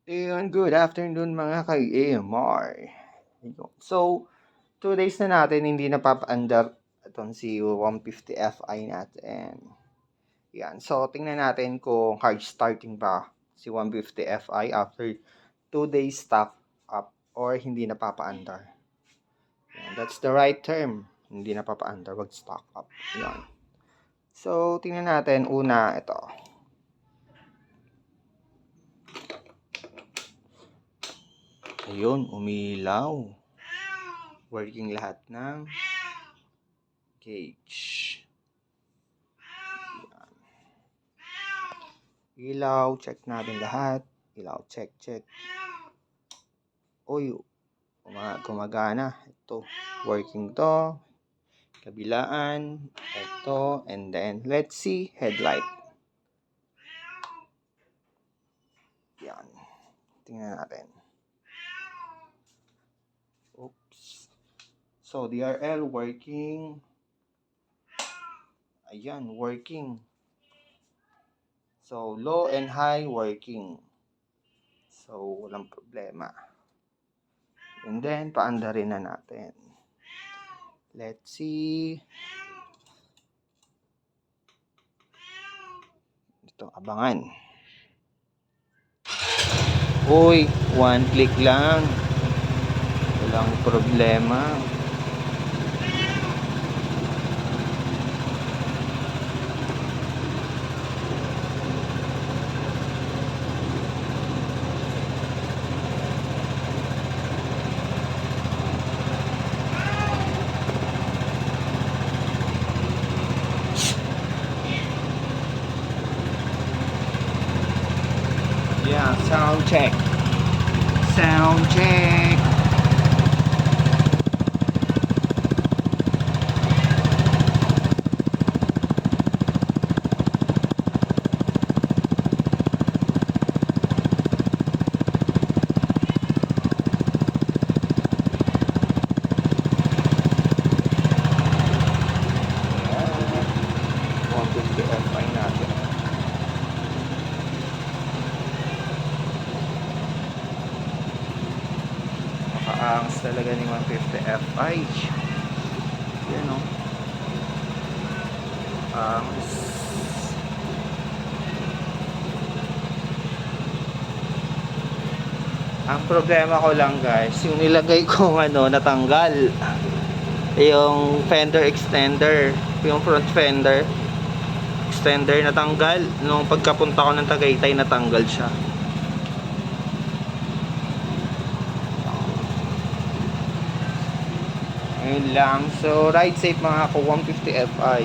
Ayun, good afternoon mga ka-AMR. Ayun. So, 2 days na natin hindi napapaandar itong si 150 Fi natin. Yan. So, tingnan natin kung hard starting ba si 150 Fi after 2 days stock up or hindi napapaandar. Yan. That's the right term. Hindi napapaandar, wag stock up. Yan. So, tingnan natin una ito. Ayun, umilaw. Working lahat ng cage. Yan. Ilaw, check natin lahat. Ilaw, check. Uy, gumagana. Ito, working to. Kabilaan. Ito, and then, let's see, headlight. Yan. Tingnan natin. Oops. So, DRL working. Ayan, working. So, low and high working. So, walang problema. And then, paandarin na natin. Let's see. Ito, abangan. Uy, 1 click lang. Walang problema. Yeah, sound check. Sound check. Fi natin. Makaangas talaga ni 150 Fi. Yan o. Angas. Ang problema ko lang guys, yung nilagay kong natanggal. Yung fender extender, yung front fender extender natanggal. Nung pagkapunta ko ng Tagaytay, natanggal siya. Ayun lang. So, ride safe mga ko 150 Fi.